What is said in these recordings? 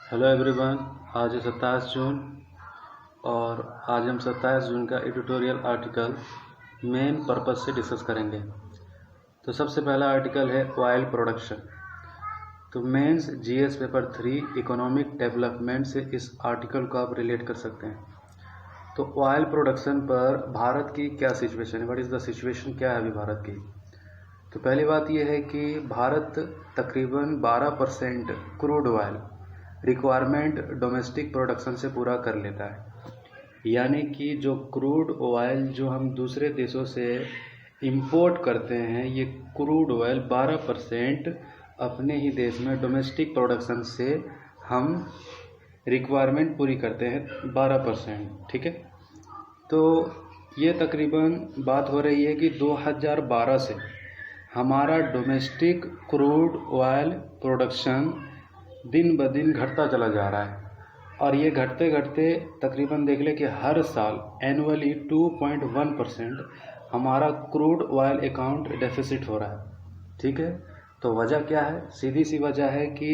Hello everyone. आज है 27 जून और आज हम 27 जून का एडिटोरियल आर्टिकल मेन पर्पस से डिस्कस करेंगे। तो सबसे पहला आर्टिकल है ऑयल प्रोडक्शन। तो mains GS paper 3 economic development से इस आर्टिकल को आप रिलेट कर सकते हैं। तो ऑयल प्रोडक्शन पर भारत की क्या सिचुएशन है, व्हाट इज़ द सिचुएशन, क्या है अभी भारत की। तो पहली बात यह है कि भारत तकरीबन 12% crude oil requirement domestic production से पूरा कर लेता है। यानी कि जो क्रूड ऑयल जो हम दूसरे देशों से इंपोर्ट करते हैं, ये क्रूड ऑयल 12% अपने ही देश में डोमेस्टिक प्रोडक्शन से हम रिक्वायरमेंट पूरी करते हैं 12%। ठीक है, तो ये तकरीबन बात हो रही है कि 2012 से हमारा डोमेस्टिक क्रूड ऑयल प्रोडक्शन दिन ब दिन घटता चला जा रहा है और ये घटते घटते तकरीबन देख ले कि हर साल एनुअली 2.1% हमारा क्रूड ऑयल अकाउंट डेफिसिट हो रहा है। ठीक है, तो वजह क्या है? सीधी सी वजह है कि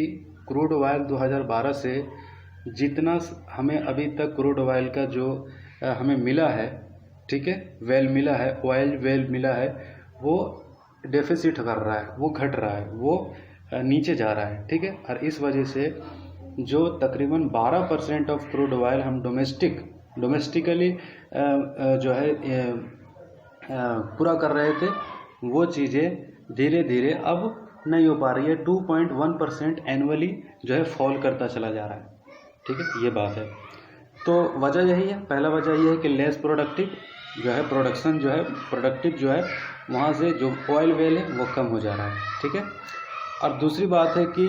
क्रूड ऑयल 2012 से जितना हमें अभी तक क्रूड ऑयल का जो हमें मिला है, ठीक है, वेल मिला है, ऑयल वेल मिला है, वो डेफिसिट कर रहा है, वो घट रहा है, वो नीचे जा रहा है। ठीक है, और इस वजह से जो तकरीबन 12% ऑफ क्रूड ऑयल हम डोमेस्टिकली जो है पूरा कर रहे थे, वो चीज़ें धीरे धीरे अब नहीं हो पा रही है। 2.1% एनुअली जो है फॉल करता चला जा रहा है। ठीक है, ये बात है। तो वजह यही है, पहला वजह यह है कि लेस प्रोडक्टिव जो है प्रोडक्शन जो है प्रोडक्टिव जो है वहाँ से जो ऑयल वेल है वो कम हो जा रहा है। ठीक है, और दूसरी बात है कि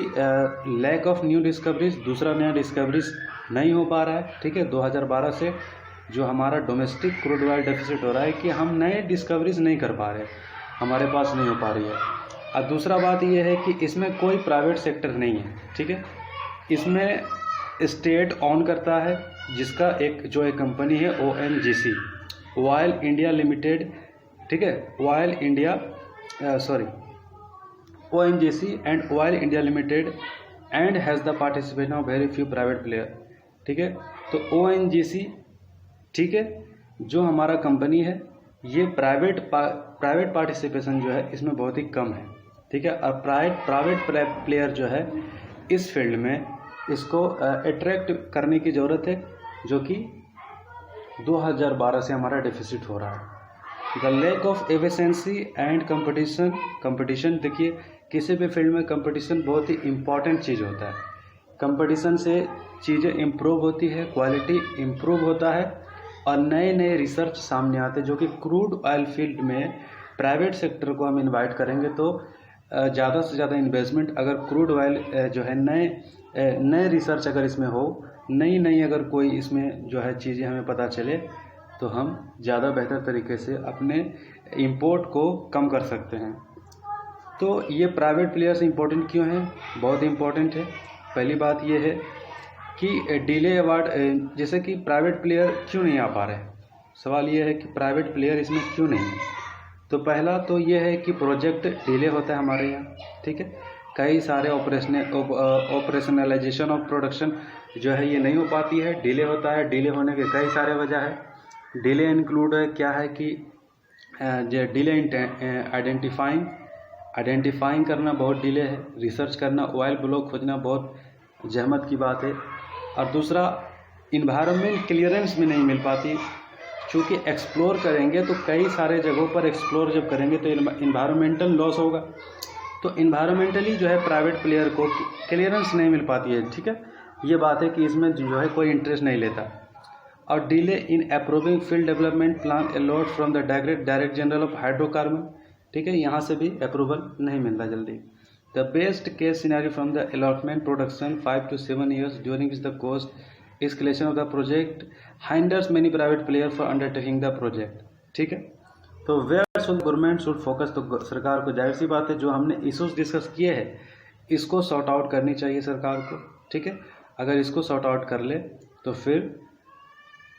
लैक ऑफ न्यू डिस्कवरीज, दूसरा नया डिस्कवरीज नहीं हो पा रहा है। ठीक है, 2012 से जो हमारा डोमेस्टिक क्रूड ऑयल डेफिसिट हो रहा है कि हम नए डिस्कवरीज नहीं कर पा रहे, हमारे पास नहीं हो पा रही है। और दूसरा बात यह है कि इसमें कोई प्राइवेट सेक्टर नहीं है। ठीक है, इसमें स्टेट ऑन करता है, जिसका एक कंपनी है ONGC, ऑयल इंडिया लिमिटेड। ठीक है, ONGC and Oil India Limited and has the participation of very few private player। ठीक है, तो ONGC, ठीक है, जो हमारा कंपनी है, ये प्राइवेट पार्टिसिपेशन जो है इसमें बहुत ही कम है। ठीक है, और प्राइवेट प्लेयर जो है इस फील्ड में इसको अट्रैक्ट करने की ज़रूरत है, जो कि 2012 से हमारा डेफिसिट हो रहा है। The lake of efficiency and competition, देखिए किसी भी फील्ड में कंपटीशन बहुत ही इम्पॉर्टेंट चीज़ होता है। कंपटीशन से चीज़ें इम्प्रूव होती है, क्वालिटी इम्प्रूव होता है और नए नए रिसर्च सामने आते हैं, जो कि क्रूड ऑयल फील्ड में प्राइवेट सेक्टर को हम इनवाइट करेंगे तो ज़्यादा से ज़्यादा इन्वेस्टमेंट, अगर क्रूड ऑयल जो है नए रिसर्च अगर इसमें हो, नई अगर कोई इसमें जो है चीज़ें हमें पता चले, तो हम ज़्यादा बेहतर तरीके से अपने इंपोर्ट को कम कर सकते हैं। तो ये प्राइवेट प्लेयर्स इंपॉर्टेंट क्यों हैं? बहुत इंपॉर्टेंट है। पहली बात ये है कि डिले अवार्ड, जैसे कि प्राइवेट प्लेयर क्यों नहीं आ पा रहे, सवाल ये है कि प्राइवेट प्लेयर इसमें क्यों नहीं है। तो पहला तो ये है कि प्रोजेक्ट डिले होता है हमारे यहाँ। ठीक है, कई सारे ऑपरेशनलाइजेशन ऑफ प्रोडक्शन जो है ये नहीं हो पाती है, डिले होता है। डिले होने के कई सारे वजह है। डिले इंक्लूड क्या है कि डिले इन आइडेंटिफाइंग करना बहुत डिले है, रिसर्च करना, ऑयल ब्लॉक खोजना बहुत जहमत की बात है। और दूसरा, इन्वायरमेंट क्लियरेंस भी नहीं मिल पाती, चूँकि एक्सप्लोर करेंगे तो कई सारे जगहों पर एक्सप्लोर जब करेंगे तो इन्वायरमेंटल लॉस होगा, तो इन्वायरमेंटली जो है प्राइवेट प्लेयर को क्लियरेंस नहीं मिल पाती है। ठीक है, ये बात है कि इसमें जो है कोई इंटरेस्ट नहीं लेता। और delay in approving field development plan allot from the direct general of hydrocarbon. ठीक है, यहाँ से भी अप्रूवल नहीं मिलता जल्दी। The best case scenario from the allotment production 5 to 7 years, during which the cost escalation of the project hinders many private player for undertaking the project. ठीक है, तो where should government should focus, तो सरकार को जाहिर सी बात है जो हमने इशूज़ डिस्कस किए हैं इसको सॉर्ट आउट करनी चाहिए सरकार को। ठीक है, अगर इसको सॉर्ट आउट कर ले तो फिर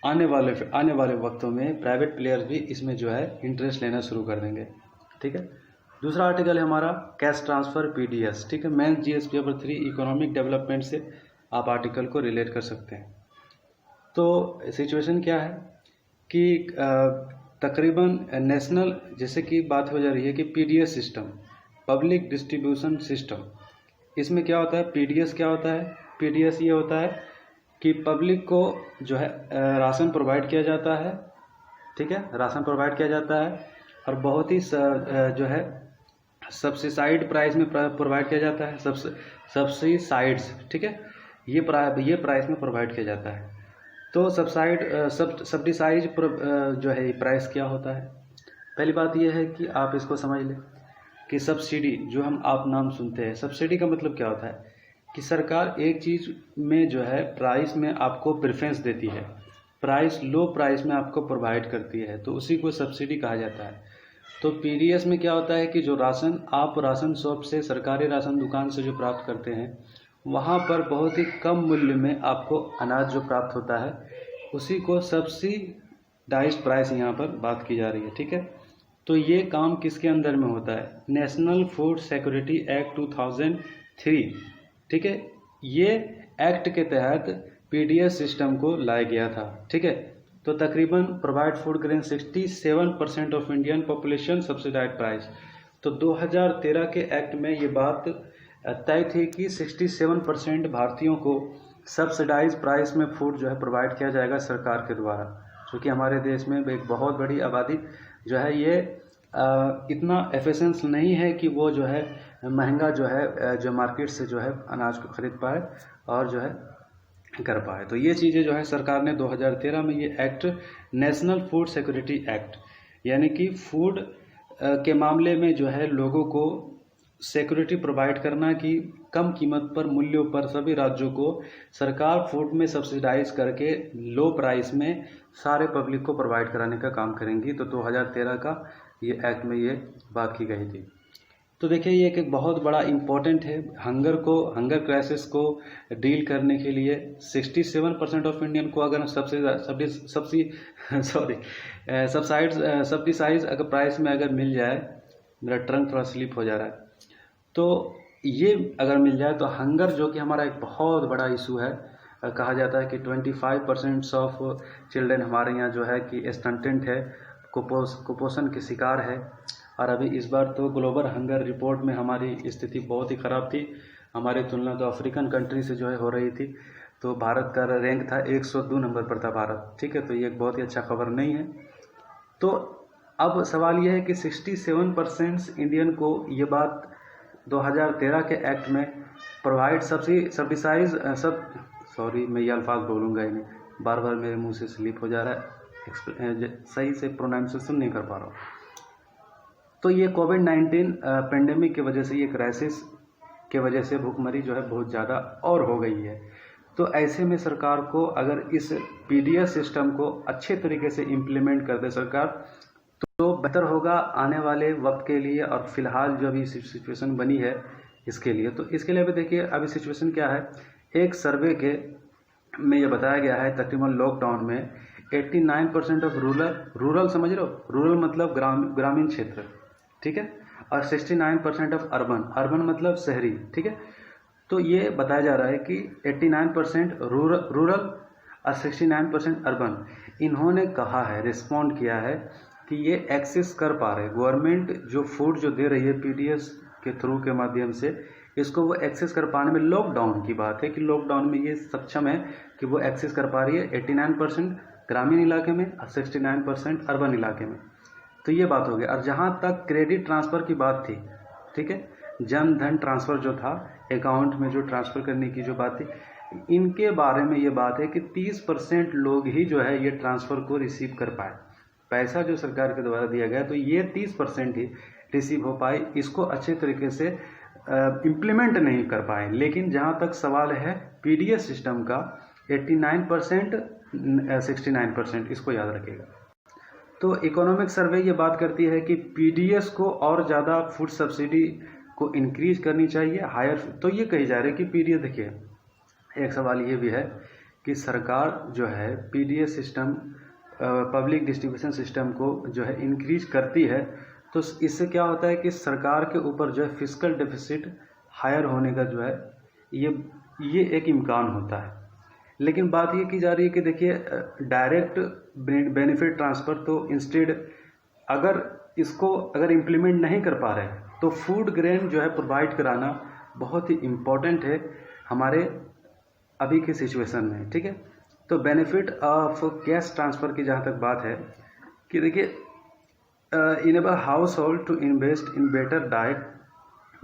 आने वाले वक्तों में प्राइवेट प्लेयर्स भी इसमें जो है इंटरेस्ट लेना शुरू कर देंगे। ठीक है, दूसरा आर्टिकल है हमारा कैश ट्रांसफ़र PDS। ठीक है, mains GS paper 3 economic development से आप आर्टिकल को रिलेट कर सकते हैं। तो सिचुएशन क्या है कि तकरीबन नेशनल, जैसे कि बात हो जा रही है कि PDS system, public distribution system, इसमें क्या होता है, पीडीएस क्या होता है, पीडीएस ये होता है कि पब्लिक को जो है राशन प्रोवाइड किया जाता है, ठीक है, राशन प्रोवाइड किया जाता है और बहुत ही जो है सब्सिडाइड प्राइस में प्रोवाइड किया जाता है, सब्सिडाइड्स, ठीक है, ये प्राइस में प्रोवाइड किया जाता है। तो सब्सिडाइज जो है प्राइस क्या होता है। पहली बात यह है कि आप इसको समझ लें कि सब्सिडी जो आप नाम सुनते हैं, सब्सिडी का मतलब क्या होता है कि सरकार एक चीज़ में जो है प्राइस में आपको प्रेफरेंस देती है, प्राइस लो प्राइस में आपको प्रोवाइड करती है, तो उसी को सब्सिडी कहा जाता है। तो पीडीएस में क्या होता है कि जो राशन आप राशन शॉप से, सरकारी राशन दुकान से जो प्राप्त करते हैं, वहाँ पर बहुत ही कम मूल्य में आपको अनाज जो प्राप्त होता है, उसी को सब्सिडाइज्ड प्राइस यहाँ पर बात की जा रही है, ठीक है। तो ये काम किसके अंदर में होता है, नेशनल फूड सिक्योरिटी एक्ट 2003, ठीक है, ये एक्ट के तहत पीडीएस सिस्टम को लाया गया था, ठीक है। तो तकरीबन provide food grain 67% of Indian population subsidised price. तो 2013 के एक्ट में ये बात तय थी कि 67% भारतीयों को सब्सिडाइज प्राइस में फूड जो है प्रोवाइड किया जाएगा सरकार के द्वारा, क्योंकि हमारे देश में एक बहुत बड़ी आबादी जो है ये इतना एफिशिएंट नहीं है कि वो जो है महंगा जो है जो मार्केट से जो है अनाज को खरीद पाए और जो है कर पाए। तो ये चीज़ें जो है सरकार ने 2013 में ये act, national food security act, यानी कि फूड के मामले में जो है लोगों को सिक्योरिटी प्रोवाइड करना कि कम कीमत पर, मूल्यों पर सभी राज्यों को सरकार फूड में सब्सिडाइज करके लो प्राइस में सारे पब्लिक को प्रोवाइड कराने का काम करेंगी। तो 2013 का ये एक्ट में ये बात की गई थी। तो देखिए ये एक बहुत बड़ा इम्पोर्टेंट है, हंगर क्राइसिस को डील करने के लिए 67% ऑफ इंडियन को अगर सब्सिडाइज अगर प्राइस में अगर मिल जाए, मेरा टंग थोड़ा स्लिप हो जा रहा है, तो ये अगर मिल जाए तो हंगर जो कि हमारा एक बहुत बड़ा इशू है, कहा जाता है कि 25% ऑफ चिल्ड्रन हमारे यहाँ जो है कि स्टंटेड है, कुपोषण के शिकार है। और अभी इस बार तो ग्लोबल हंगर रिपोर्ट में हमारी स्थिति बहुत ही ख़राब थी, हमारी तुलना तो अफ्रीकन कंट्री से जो है हो रही थी। तो भारत का रैंक था 102 नंबर पर था भारत, ठीक है, तो ये एक बहुत ही अच्छा खबर नहीं है। तो अब सवाल ये है कि 67% इंडियन को ये बात 2013 के एक्ट में प्रोवाइड मैं ये अल्फाज बोलूँगा ही नहीं, बार बार मेरे मुंह से स्लिप हो जा रहा है, सही से प्रोनाउंसिएशन नहीं कर पा रहा हूँ। तो ये कोविड-19 पेंडेमिक की वजह से, ये क्राइसिस के वजह से भुखमरी जो है बहुत ज़्यादा और हो गई है। तो ऐसे में सरकार को अगर इस पीडीएस सिस्टम को अच्छे तरीके से इम्प्लीमेंट कर दे सरकार, तो बेहतर होगा आने वाले वक्त के लिए और फिलहाल जो अभी सिचुएशन बनी है इसके लिए। तो इसके लिए अभी देखिए अभी सिचुएशन क्या है, एक सर्वे के में ये बताया गया है तकरीबन लॉकडाउन में 89% ऑफ रूरल समझ रहे हो, रूरल मतलब ग्रामीण क्षेत्र, ठीक है, और 69% ऑफ अर्बन मतलब शहरी, ठीक है। तो ये बताया जा रहा है कि 89% रूरल और 69% अर्बन, इन्होंने कहा है, रिस्पॉन्ड किया है कि ये एक्सेस कर पा रहे, गवर्नमेंट जो फूड जो दे रही है पीडीएस के थ्रू के माध्यम से, इसको वो एक्सेस कर पाने में, लॉकडाउन की बात है कि लॉकडाउन में ये सक्षम है कि वो एक्सेस कर पा रही है 89% ग्रामीण इलाके में और 69% अर्बन इलाके में। तो ये बात हो गई। और जहाँ तक क्रेडिट ट्रांसफ़र की बात थी, ठीक है, जन धन ट्रांसफ़र जो था, अकाउंट में जो ट्रांसफ़र करने की जो बात थी, इनके बारे में ये बात है कि 30% लोग ही जो है ये ट्रांसफ़र को रिसीव कर पाए। पैसा जो सरकार के द्वारा दिया गया तो ये 30% ही रिसीव हो पाए, इसको अच्छे तरीके से इम्प्लीमेंट नहीं कर पाए। लेकिन जहाँ तक सवाल है पीडीएस सिस्टम का, 89% 69%, इसको याद रखिएगा। तो इकोनॉमिक सर्वे ये बात करती है कि पीडीएस को और ज़्यादा फूड सब्सिडी को इंक्रीज करनी चाहिए, हायर। तो ये कही जा रही है कि पीडीएस, देखिए एक सवाल ये भी है कि सरकार जो है PDS system, public distribution system को जो है इंक्रीज करती है, तो इससे क्या होता है कि सरकार के ऊपर जो है फिस्कल डेफिसिट हायर होने का जो है ये ये एक इम्कान होता है। लेकिन बात ये की जा रही है कि देखिए डायरेक्ट बेनिफिट ट्रांसफ़र तो इंस्टेड अगर इम्प्लीमेंट नहीं कर पा रहे तो फूड ग्रेन जो है प्रोवाइड कराना बहुत ही इम्पोर्टेंट है हमारे अभी की सिचुएशन में, ठीक है। तो बेनिफिट ऑफ कैश ट्रांसफ़र की जहाँ तक बात है कि देखिए enable household to invest in better diet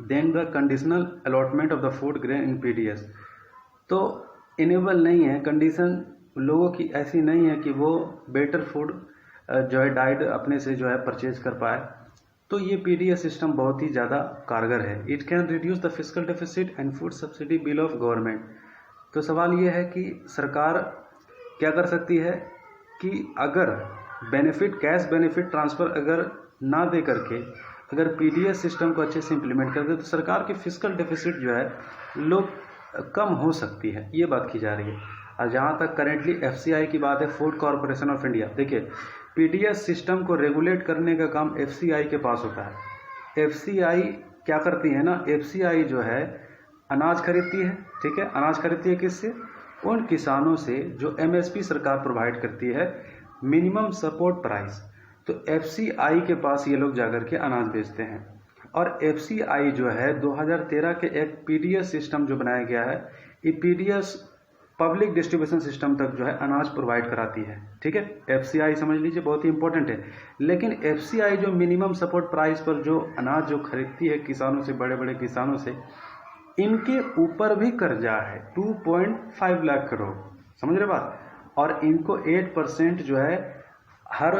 than the conditional allotment of the food grain in PDS। तो इनेबल नहीं है, कंडीशन लोगों की ऐसी नहीं है कि वो बेटर फूड जो है डाइट अपने से जो है परचेज कर पाए, तो ये PDS सिस्टम बहुत ही ज़्यादा कारगर है। It can reduce the fiscal deficit and food subsidy bill of government. तो सवाल ये है कि सरकार क्या कर सकती है कि अगर कैश बेनिफिट ट्रांसफ़र अगर ना दे करके अगर PDS सिस्टम को अच्छे से इम्प्लीमेंट कर दे तो सरकार की फिस्कल डेफिसिट जो है कम हो सकती है, ये बात की जा रही है। और जहाँ तक करेंटली FCI की बात है, फूड कॉरपोरेशन ऑफ इंडिया, देखिए PDS सिस्टम को रेगुलेट करने का काम FCI के पास होता है। FCI क्या करती है ना, FCI जो है अनाज खरीदती है, ठीक है। अनाज खरीदती है किससे? उन किसानों से जो MSP सरकार प्रोवाइड करती है, मिनिमम सपोर्ट प्राइस। तो FCI के पास ये लोग जाकर के अनाज बेचते हैं। और FCI जो है 2013 के एक PDS सिस्टम जो बनाया गया है, ये PDS पब्लिक डिस्ट्रीब्यूशन सिस्टम तक जो है अनाज प्रोवाइड कराती है, ठीक है। FCI समझ लीजिए बहुत ही इंपॉर्टेंट है। लेकिन FCI जो मिनिमम सपोर्ट प्राइस पर जो अनाज जो खरीदती है किसानों से, बड़े बड़े किसानों से, इनके ऊपर भी कर्जा है 2.5 लाख करोड़, समझ रहे बात। और इनको 8% जो है हर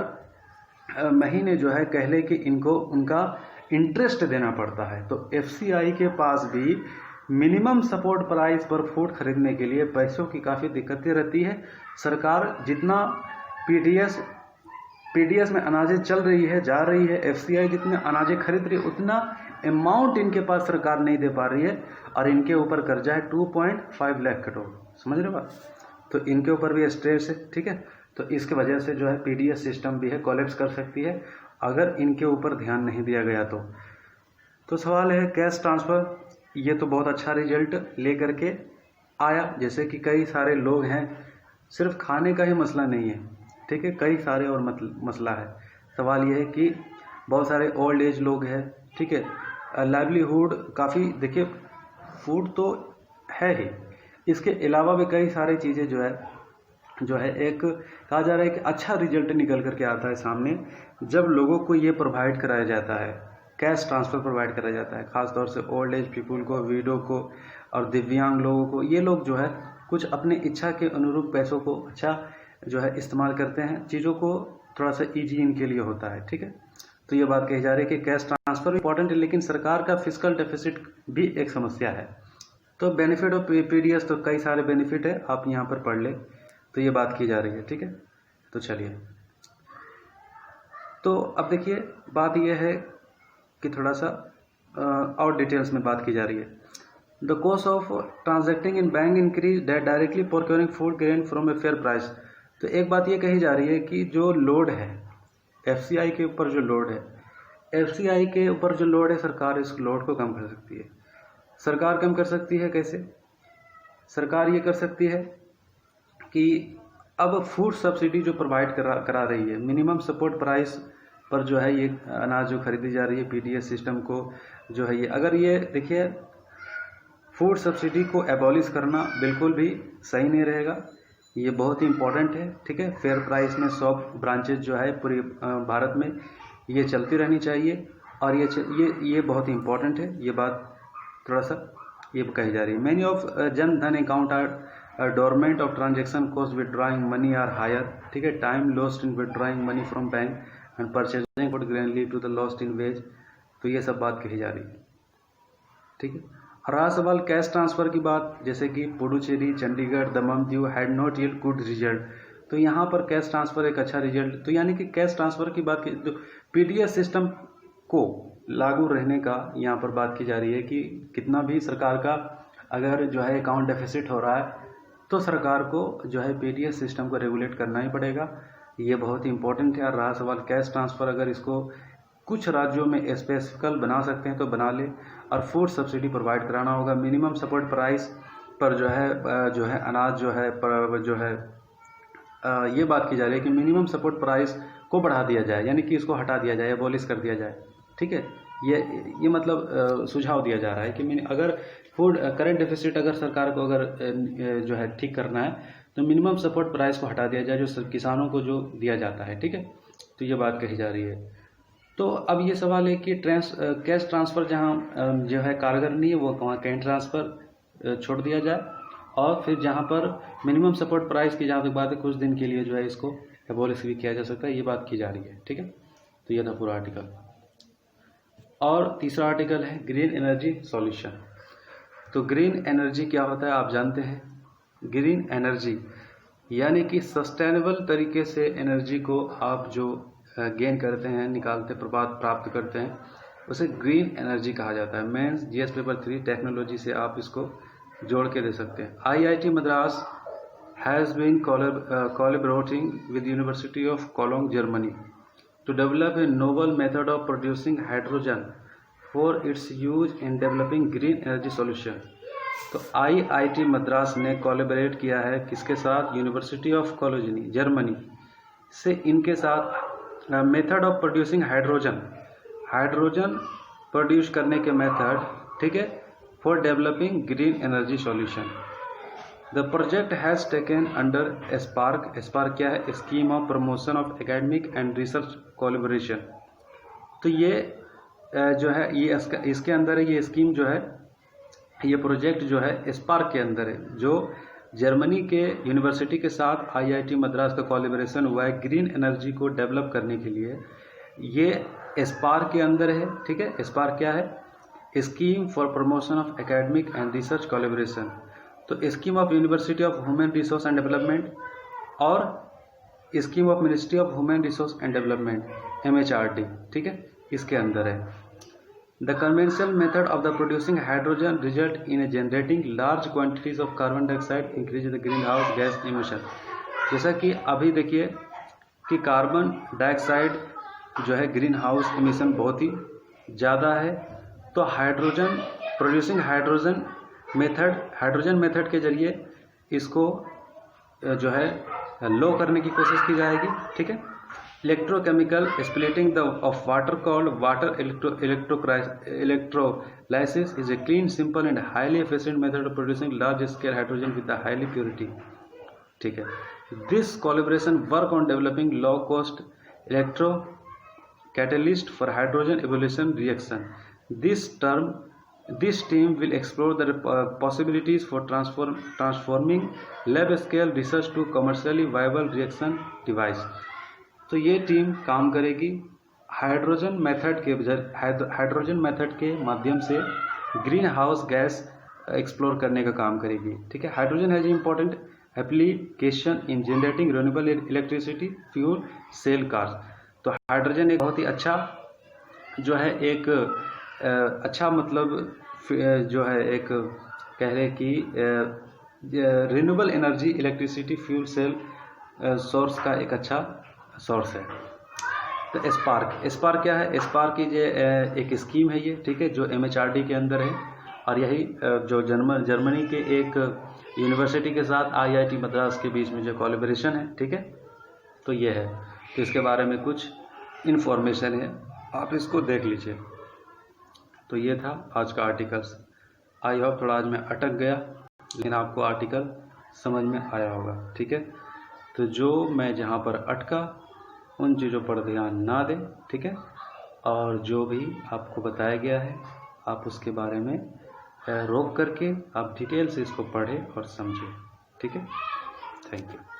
महीने जो है कह ले कि इनको उनका इंटरेस्ट देना पड़ता है। तो FCI के पास भी मिनिमम सपोर्ट प्राइस पर फूड खरीदने के लिए पैसों की काफ़ी दिक्कतें रहती है। सरकार जितना PDS में अनाजें चल रही है, जा रही है, FCI जितने अनाजें खरीद रही है उतना अमाउंट इनके पास सरकार नहीं दे पा रही है और इनके ऊपर कर्जा है 2.5 लाख करोड़, समझ रहे बात। तो इनके ऊपर भी स्ट्रेस है, ठीक है। तो इसके वजह से जो है PDS सिस्टम भी है कोलैप्स कर सकती है अगर इनके ऊपर ध्यान नहीं दिया गया तो सवाल है कैश ट्रांसफ़र, ये तो बहुत अच्छा रिजल्ट ले करके आया। जैसे कि कई सारे लोग हैं, सिर्फ खाने का ही मसला नहीं है, ठीक है, कई सारे और मसला है। सवाल ये है कि बहुत सारे ओल्ड एज लोग हैं, ठीक है, लाइवलीहुड काफ़ी, देखिए फूड तो है ही, इसके अलावा भी कई सारी चीज़ें जो है एक कहा जा रहा है कि अच्छा रिजल्ट निकल करके आता है सामने जब लोगों को ये प्रोवाइड कराया जाता है, कैश ट्रांसफ़र प्रोवाइड कराया जाता है, ख़ास तौर से ओल्ड एज पीपुल को, विडो को और दिव्यांग लोगों को। ये लोग जो है कुछ अपने इच्छा के अनुरूप पैसों को अच्छा जो है इस्तेमाल करते हैं, चीज़ों को थोड़ा सा ईजी इनके लिए होता है, ठीक है। तो ये बात कही जा रही है कि कैश ट्रांसफ़र इंपॉर्टेंट है, लेकिन सरकार का फिस्कल डेफिसिट भी एक समस्या है। तो बेनिफिट ऑफ PDS तो कई सारे बेनिफिट है, आप यहाँ पर पढ़ लें, तो ये बात की जा रही है, ठीक है। तो चलिए, तो अब देखिए बात यह है कि थोड़ा सा और डिटेल्स में बात की जा रही है। The cost of transacting in bank increase directly procuring food grain from a fair price. तो एक बात ये कही जा रही है कि जो लोड है FCI के ऊपर, जो लोड है FCI के ऊपर जो लोड है, सरकार इस लोड को कम कर सकती है। सरकार कम कर सकती है कैसे? सरकार ये कर सकती है कि अब फूड सब्सिडी जो प्रोवाइड करा रही है, मिनिमम सपोर्ट प्राइस पर जो है ये अनाज जो खरीदी जा रही है PDS सिस्टम को जो है, ये अगर ये देखिए फूड सब्सिडी को एबॉलिश करना बिल्कुल भी सही नहीं रहेगा, ये बहुत ही इम्पोर्टेंट है, ठीक है। फेयर प्राइस में 100 ब्रांचेज जो है पूरे भारत में ये चलती रहनी चाहिए और ये बहुत ही इम्पोर्टेंट है, ये बात थोड़ा सा ये कही जा रही है। Many of Jan Dhan account are dormant of transaction cost withdrawing money are higher, ठीक है। Time lost in withdrawing money from bank and purchasing food grain lead to the lost in wage. तो ये सब बात कही जा रही है, ठीक है। रहा सवाल कैश ट्रांसफ़र की बात, जैसे कि पुडुचेरी, चंडीगढ़, दमन, Diu had not yet good result. तो यहाँ पर कैश ट्रांसफ़र एक अच्छा रिजल्ट, तो यानी कि कैश ट्रांसफ़र की बात की, जो PDS सिस्टम को लागू रहने का यहाँ पर बात की जा रही है कि कितना भी सरकार का अगर जो है अकाउंट डेफिसिट हो रहा है तो सरकार को जो है PDS सिस्टम को रेगुलेट करना ही पड़ेगा, ये बहुत ही इंपॉर्टेंट है। और रहा सवाल कैश ट्रांसफ़र, अगर इसको कुछ राज्यों में स्पेसिफिकल बना सकते हैं तो बना ले, और फूड सब्सिडी प्रोवाइड कराना होगा, मिनिमम सपोर्ट प्राइस पर जो है अनाज ये बात की जा रही है कि मिनिमम सपोर्ट प्राइस को बढ़ा दिया जाए, यानी कि इसको हटा दिया जाए, एबॉलिश कर दिया जाए। ठीक है, ये मतलब सुझाव दिया जा रहा है कि अगर फूड करंट डेफिसिट अगर सरकार को अगर ठीक करना है तो मिनिमम सपोर्ट प्राइस को हटा दिया जाए जो किसानों को जो दिया जाता है। ठीक है, तो ये बात कही जा रही है। तो अब ये सवाल है कि कैश ट्रांसफ़र जहाँ कारगर नहीं है वो वहाँ कैश ट्रांसफ़र छोड़ दिया जाए, और फिर जहाँ पर मिनिमम सपोर्ट प्राइस की जहाँ तक बात है कुछ दिन के लिए इसको एबॉलिश भी किया जा सकता है, ये बात की जा रही है। ठीक है, तो ये था पूरा आर्टिकल। और तीसरा आर्टिकल है ग्रीन एनर्जी सॉल्यूशन। तो ग्रीन एनर्जी क्या होता है आप जानते हैं। ग्रीन एनर्जी यानी कि सस्टेनेबल तरीके से एनर्जी को आप जो गेन करते हैं, निकालते प्राप्त करते हैं, उसे ग्रीन एनर्जी कहा जाता है। मेंस जीएस पेपर 3 टेक्नोलॉजी से आप इसको जोड़ के दे सकते हैं। IIT Madras has been collaborating with university of Cologne Germany to develop a novel method of producing hydrogen for its use in developing green energy solution। तो आईआईटी मद्रास ने कोलैबोरेट किया है किसके साथ, यूनिवर्सिटी ऑफ कोलोन जर्मनी से, इनके साथ method of producing hydrogen produce करने के मेथड, ठीक है, for developing green energy solution. The project has taken under spark क्या है, scheme of promotion of academic and research collaboration. तो ये ये इसके अंदर है, ये स्कीम ये प्रोजेक्ट स्पार्क के अंदर है, जो जर्मनी के यूनिवर्सिटी के साथ आईआईटी मद्रास का कोलैबोरेशन हुआ है ग्रीन एनर्जी को डेवलप करने के लिए। ये स्पार्क के अंदर है। ठीक है, स्पार्क क्या है, scheme for promotion of academic and research collaboration. तो scheme of university of human resource and development और scheme of ministry of human resource and development MHRD, ठीक है, इसके अंदर है। The conventional method of the producing hydrogen result in generating large quantities of carbon dioxide increase the green house gas emission. जैसा कि अभी देखिए कि carbon dioxide green house emission बहुत ही ज़्यादा है, तो प्रोड्यूसिंग हाइड्रोजन मेथड के जरिए इसको लो करने की कोशिश की जाएगी। ठीक है, electrochemical splitting of water called water electrolysis is a clean, simple and highly efficient method of producing large scale hydrogen with the highly purity. ठीक है, this collaboration work on developing low cost electro catalyst for hydrogen evolution reaction. This team will explore the possibilities for transforming lab-scale research to commercially viable reaction device। तो ये team काम करेगी hydrogen method के माध्यम से green house gas explore करने का काम करेगी। ठीक है, hydrogen has important application in generating renewable electricity fuel cell cars. तो हाइड्रोजन एक बहुत ही अच्छा एक अच्छा मतलब एक कह रहे कि renewable energy electricity fuel cell source का एक अच्छा सोर्स है। तो स्पार्क क्या है, स्पार्क की एक स्कीम है ये, ठीक है, जो MHRD के अंदर है, और यही जो जर्मनी के एक यूनिवर्सिटी के साथ IIT मद्रास के बीच में जो कोलैबोरेशन है। ठीक है, तो ये है, तो इसके बारे में कुछ इन्फॉर्मेशन है, आप इसको देख लीजिए। तो ये था आज का आर्टिकल्स। आई होप थोड़ा आज मैं अटक गया, लेकिन आपको आर्टिकल समझ में आया होगा। ठीक है, तो जो मैं जहाँ पर अटका उन चीज़ों पर ध्यान ना दें। ठीक है, और जो भी आपको बताया गया है आप उसके बारे में रोक करके आप डिटेल से इसको पढ़ें और समझें। ठीक है, थैंक यू।